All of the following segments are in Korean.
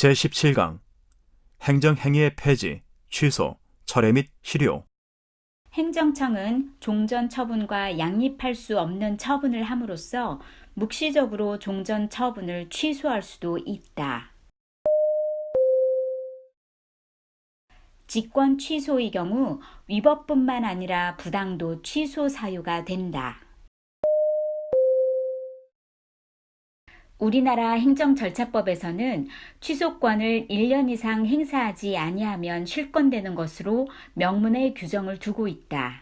제17강 행정행위의 폐지, 취소, 철회 및 실효. 행정청은 종전 처분과 양립할 수 없는 처분을 함으로써 묵시적으로 종전 처분을 취소할 수도 있다. 직권 취소의 경우 위법뿐만 아니라 부당도 취소 사유가 된다. 우리나라 행정절차법에서는 취소권을 1년 이상 행사하지 아니하면 실권되는 것으로 명문의 규정을 두고 있다.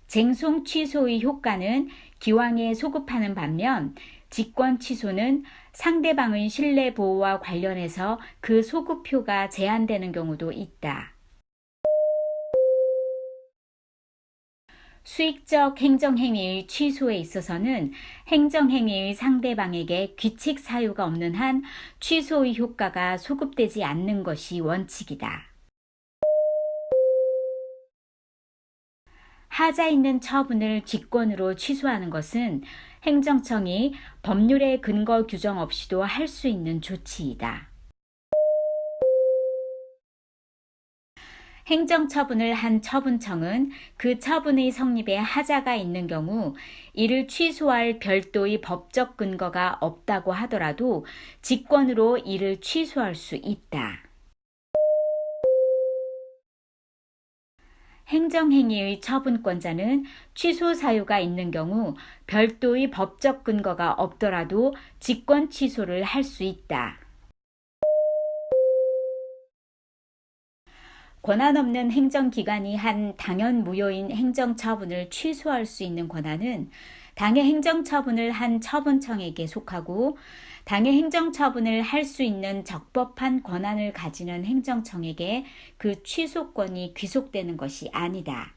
쟁송 취소의 효과는 기왕에 소급하는 반면 직권 취소는 상대방의 신뢰 보호와 관련해서 그 소급효가 제한되는 경우도 있다. 수익적 행정행위의 취소에 있어서는 행정행위의 상대방에게 귀책 사유가 없는 한 취소의 효과가 소급되지 않는 것이 원칙이다. 하자 있는 처분을 직권으로 취소하는 것은 행정청이 법률의 근거 규정 없이도 할 수 있는 조치이다. 행정처분을 한 처분청은 그 처분의 성립에 하자가 있는 경우 이를 취소할 별도의 법적 근거가 없다고 하더라도 직권으로 이를 취소할 수 있다. 행정행위의 처분권자는 취소 사유가 있는 경우 별도의 법적 근거가 없더라도 직권 취소를 할 수 있다. 권한 없는 행정기관이 한 당연 무효인 행정처분을 취소할 수 있는 권한은 당해 행정처분을 한 처분청에게 속하고 당해 행정처분을 할 수 있는 적법한 권한을 가지는 행정청에게 그 취소권이 귀속되는 것이 아니다.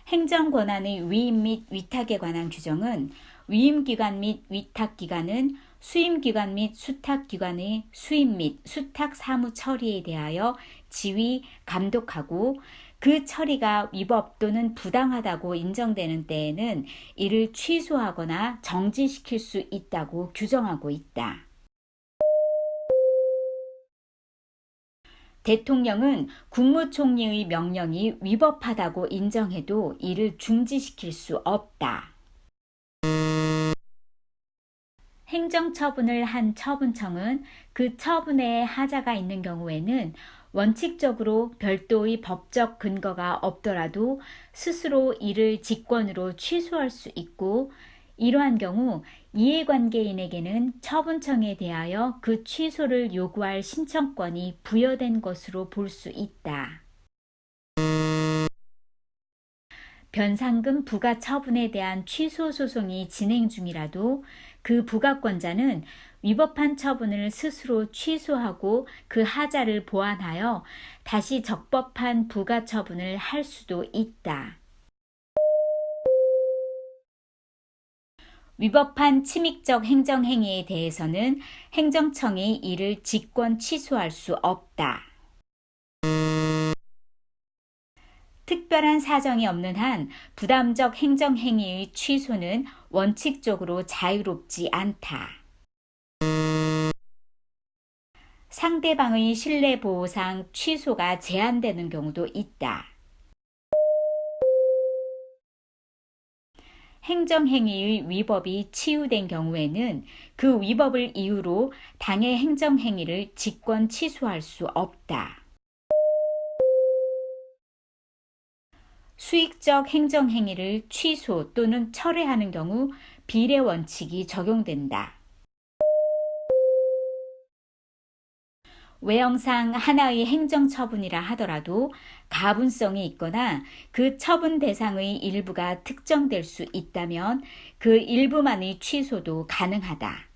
행정권한의 위임 및 위탁에 관한 규정은 위임기관 및 위탁기관은 수임기관 및 수탁기관의 수임 및 수탁 사무 처리에 대하여 지휘, 감독하고 그 처리가 위법 또는 부당하다고 인정되는 때에는 이를 취소하거나 정지시킬 수 있다고 규정하고 있다. 대통령은 국무총리의 명령이 위법하다고 인정해도 이를 중지시킬 수 없다. 행정처분을 한 처분청은 그 처분에 하자가 있는 경우에는 원칙적으로 별도의 법적 근거가 없더라도 스스로 이를 직권으로 취소할 수 있고 이러한 경우 이해관계인에게는 처분청에 대하여 그 취소를 요구할 신청권이 부여된 것으로 볼 수 있다. 변상금 부과 처분에 대한 취소 소송이 진행 중이라도 그 부과권자는 위법한 처분을 스스로 취소하고 그 하자를 보완하여 다시 적법한 부과 처분을 할 수도 있다. 위법한 침익적 행정행위에 대해서는 행정청이 이를 직권 취소할 수 없다. 특별한 사정이 없는 한 부담적 행정행위의 취소는 원칙적으로 자유롭지 않다. 상대방의 신뢰보호상 취소가 제한되는 경우도 있다. 행정행위의 위법이 치유된 경우에는 그 위법을 이유로 당해 행정행위를 직권 취소할 수 없다. 수익적 행정행위를 취소 또는 철회하는 경우 비례 원칙이 적용된다. 외형상 하나의 행정처분이라 하더라도 가분성이 있거나 그 처분 대상의 일부가 특정될 수 있다면 그 일부만의 취소도 가능하다.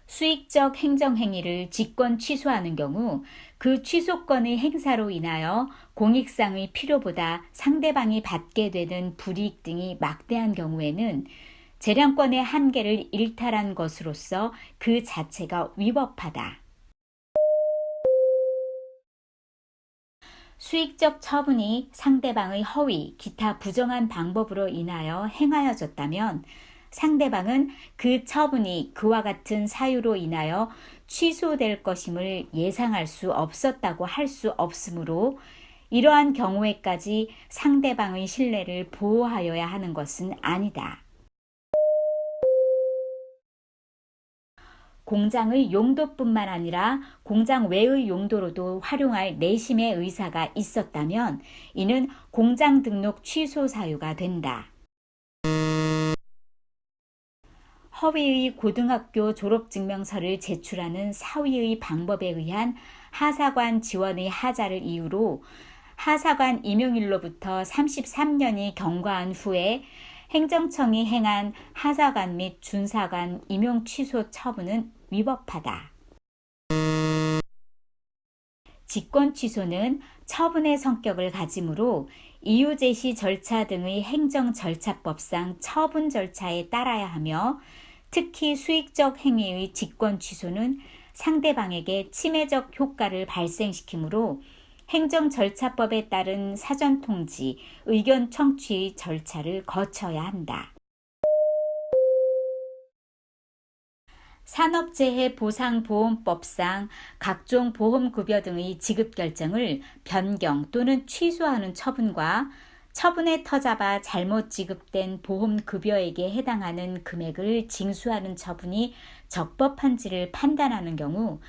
수익적 행정행위를 직권 취소하는 경우 그 취소권의 행사로 인하여 공익상의 필요보다 상대방이 받게 되는 불이익 등이 막대한 경우에는 재량권의 한계를 일탈한 것으로서 그 자체가 위법하다. 수익적 처분이 상대방의 허위, 기타 부정한 방법으로 인하여 행하여졌다면 상대방은 그 처분이 그와 같은 사유로 인하여 취소될 것임을 예상할 수 없었다고 할 수 없으므로 이러한 경우에까지 상대방의 신뢰를 보호하여야 하는 것은 아니다. 공장의 용도뿐만 아니라 공장 외의 용도로도 활용할 내심의 의사가 있었다면 이는 공장 등록 취소 사유가 된다. 허위의 고등학교 졸업증명서를 제출하는 사위의 방법에 의한 하사관 지원의 하자를 이유로 하사관 임용일로부터 33년이 경과한 후에 행정청이 행한 하사관 및 준사관 임용 취소 처분은 위법하다. 직권 취소는 처분의 성격을 가지므로 이유 제시 절차 등의 행정 절차법상 처분 절차에 따라야 하며 특히 수익적 행위의 직권 취소는 상대방에게 침해적 효과를 발생시키므로 행정 절차법에 따른 사전 통지, 의견 청취의 절차를 거쳐야 한다. 산업재해보상보험법상 각종 보험급여 등의 지급 결정을 변경 또는 취소하는 처분과 처분에 터잡아 잘못 지급된 보험급여액에 해당하는 금액을 징수하는 처분이 적법한지를 판단하는 경우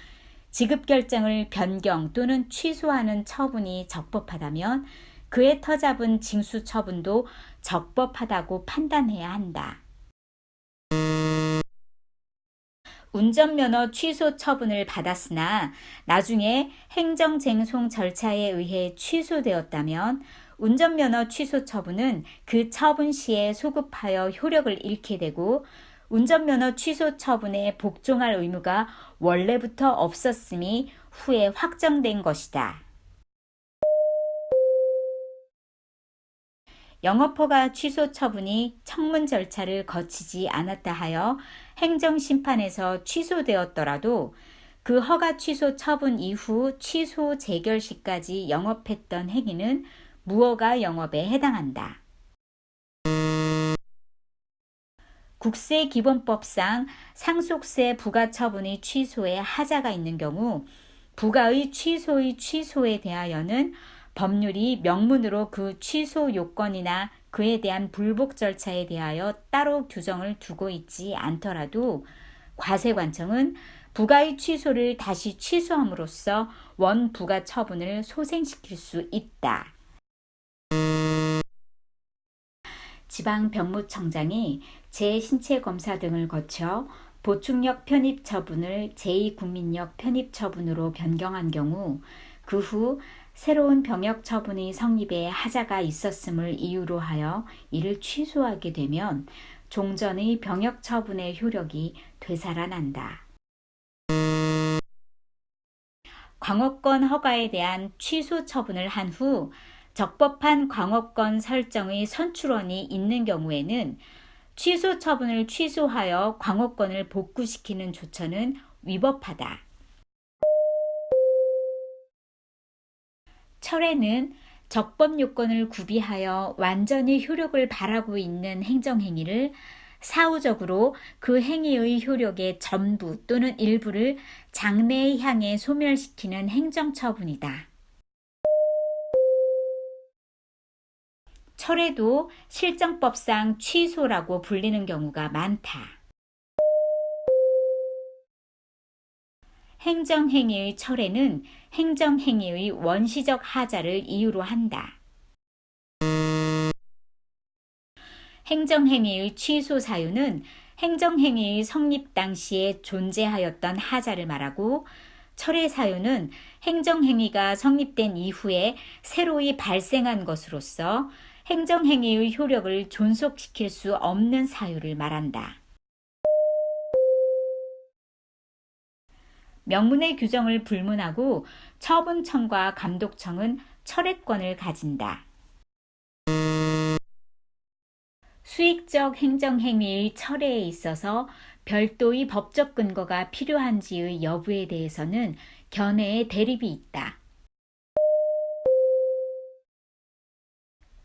지급 결정을 변경 또는 취소하는 처분이 적법하다면 그에 터잡은 징수 처분도 적법하다고 판단해야 한다. 운전면허 취소 처분을 받았으나 나중에 행정쟁송 절차에 의해 취소되었다면 운전면허 취소 처분은 그 처분 시에 소급하여 효력을 잃게 되고 운전면허 취소 처분에 복종할 의무가 원래부터 없었음이 후에 확정된 것이다. 영업허가 취소 처분이 청문 절차를 거치지 않았다 하여 행정심판에서 취소되었더라도 그 허가 취소 처분 이후 취소 재결 시까지 영업했던 행위는 무허가 영업에 해당한다. 국세기본법상 상속세 부과 처분의 취소에 하자가 있는 경우 부과의 취소의 취소에 대하여는 법률이 명문으로 그 취소 요건이나 그에 대한 불복 절차에 대하여 따로 규정을 두고 있지 않더라도 과세관청은 부과의 취소를 다시 취소함으로써 원부과 처분을 소생시킬 수 있다. 지방병무청장이 재신체검사 등을 거쳐 보충력 편입 처분을 제2국민력 편입 처분으로 변경한 경우 그 후 새로운 병역 처분의 성립에 하자가 있었음을 이유로 하여 이를 취소하게 되면 종전의 병역 처분의 효력이 되살아난다. 광업권 허가에 대한 취소 처분을 한 후 적법한 광업권 설정의 선출원이 있는 경우에는 취소 처분을 취소하여 광업권을 복구시키는 조처는 위법하다. 철회는 적법 요건을 구비하여 완전히 효력을 발하고 있는 행정행위를 사후적으로 그 행위의 효력의 전부 또는 일부를 장래에 향해 소멸시키는 행정처분이다. 철회도 실정법상 취소라고 불리는 경우가 많다. 행정행위의 철회는 행정행위의 원시적 하자를 이유로 한다. 행정행위의 취소 사유는 행정행위의 성립 당시에 존재하였던 하자를 말하고 철회 사유는 행정행위가 성립된 이후에 새로이 발생한 것으로서 행정행위의 효력을 존속시킬 수 없는 사유를 말한다. 명문의 규정을 불문하고 처분청과 감독청은 철회권을 가진다. 수익적 행정행위의 철회에 있어서 별도의 법적 근거가 필요한지의 여부에 대해서는 견해의 대립이 있다.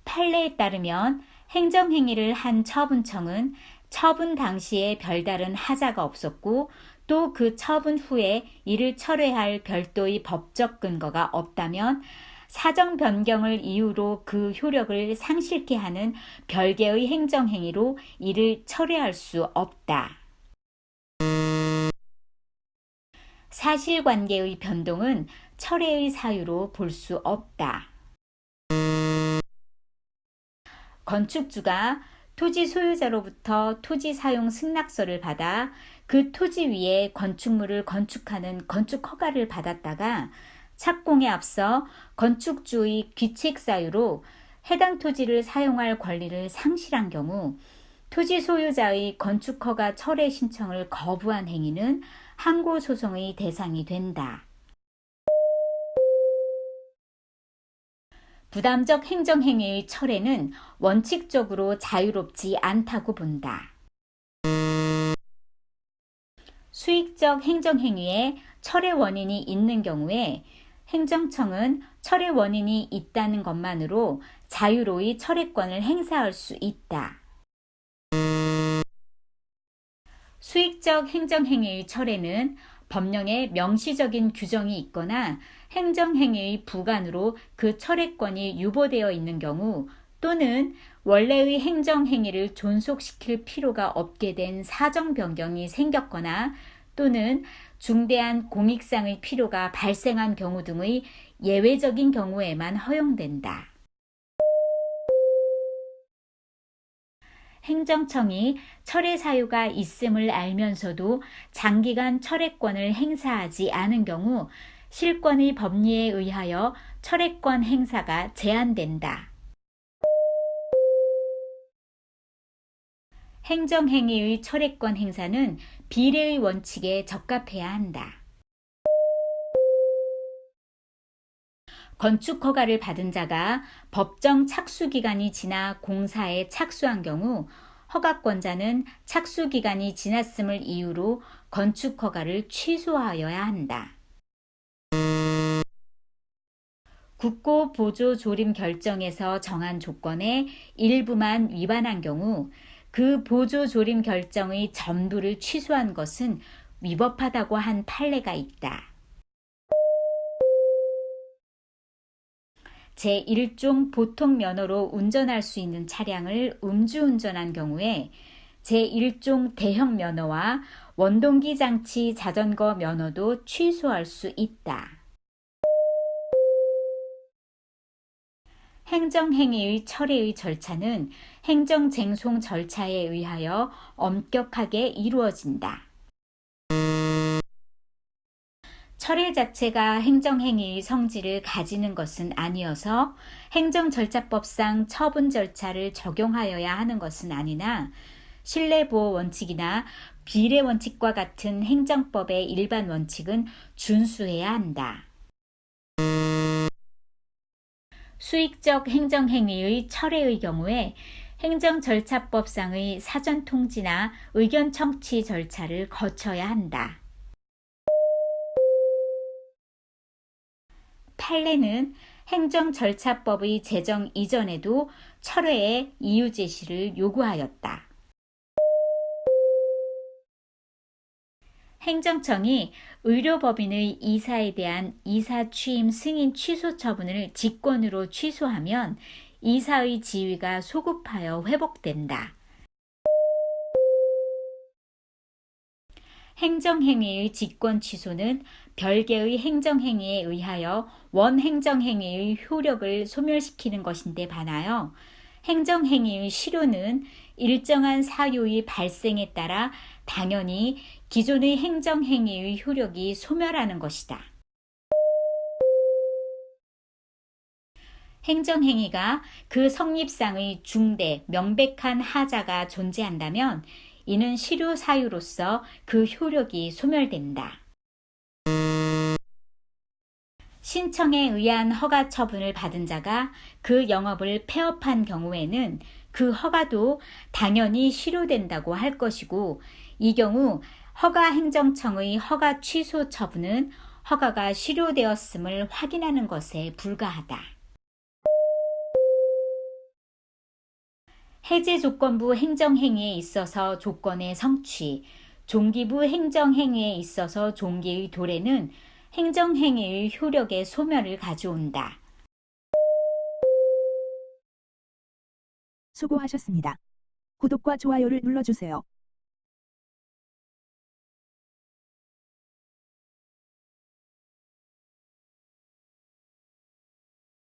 판례에 따르면 행정행위를 한 처분청은 처분 당시에 별다른 하자가 없었고 또 그 처분 후에 이를 철회할 별도의 법적 근거가 없다면 사정 변경을 이유로 그 효력을 상실케 하는 별개의 행정행위로 이를 철회할 수 없다. 사실관계의 변동은 철회의 사유로 볼 수 없다. 건축주가 토지 소유자로부터 토지 사용 승낙서를 받아 그 토지 위에 건축물을 건축하는 건축 허가를 받았다가 착공에 앞서 건축주의 귀책 사유로 해당 토지를 사용할 권리를 상실한 경우 토지 소유자의 건축 허가 철회 신청을 거부한 행위는 항고 소송의 대상이 된다. 부담적 행정행위의 철회는 원칙적으로 자유롭지 않다고 본다. 수익적 행정행위에 철회 원인이 있는 경우에 행정청은 철회 원인이 있다는 것만으로 자유로이 철회권을 행사할 수 있다. 수익적 행정행위의 철회는 법령에 명시적인 규정이 있거나 행정행위의 부관으로 그 철회권이 유보되어 있는 경우 또는 원래의 행정행위를 존속시킬 필요가 없게 된 사정 변경이 생겼거나 또는 중대한 공익상의 필요가 발생한 경우 등의 예외적인 경우에만 허용된다. 행정청이 철회 사유가 있음을 알면서도 장기간 철회권을 행사하지 않은 경우 실권의 법리에 의하여 철회권 행사가 제한된다. 행정행위의 철회권 행사는 비례의 원칙에 적합해야 한다. 건축허가를 받은 자가 법정 착수기간이 지나 공사에 착수한 경우 허가권자는 착수기간이 지났음을 이유로 건축허가를 취소하여야 한다. 국고보조조림 결정에서 정한 조건의 일부만 위반한 경우 그 보조조림 결정의 전부를 취소한 것은 위법하다고 한 판례가 있다. 제1종 보통 면허로 운전할 수 있는 차량을 음주운전한 경우에 제1종 대형 면허와 원동기 장치 자전거 면허도 취소할 수 있다. 행정행위의 철회의 절차는 행정쟁송 절차에 의하여 엄격하게 이루어진다. 철회 자체가 행정행위의 성질을 가지는 것은 아니어서 행정절차법상 처분 절차를 적용하여야 하는 것은 아니나 신뢰보호 원칙이나 비례 원칙과 같은 행정법의 일반 원칙은 준수해야 한다. 수익적 행정행위의 철회의 경우에 행정절차법상의 사전통지나 의견 청취 절차를 거쳐야 한다. 판례는 행정절차법의 제정 이전에도 철회의 이유 제시를 요구하였다. 행정청이 의료법인의 이사에 대한 이사 취임 승인 취소 처분을 직권으로 취소하면 이사의 지위가 소급하여 회복된다. 행정행위의 직권 취소는 별개의 행정행위에 의하여 원행정행위의 효력을 소멸시키는 것인데 반하여 행정행위의 실효는 일정한 사유의 발생에 따라 당연히 기존의 행정행위의 효력이 소멸하는 것이다. 행정행위가 그 성립상의 중대, 명백한 하자가 존재한다면 이는 실효 사유로서 그 효력이 소멸된다. 신청에 의한 허가 처분을 받은 자가 그 영업을 폐업한 경우에는 그 허가도 당연히 실효된다고 할 것이고 이 경우 허가행정청의 허가 취소 처분은 허가가 실효되었음을 확인하는 것에 불과하다. 해제 조건부 행정행위에 있어서 조건의 성취, 종기부 행정행위에 있어서 종기의 도래는 행정행위의 효력의 소멸을 가져온다. 수고하셨습니다. 구독과 좋아요를 눌러주세요.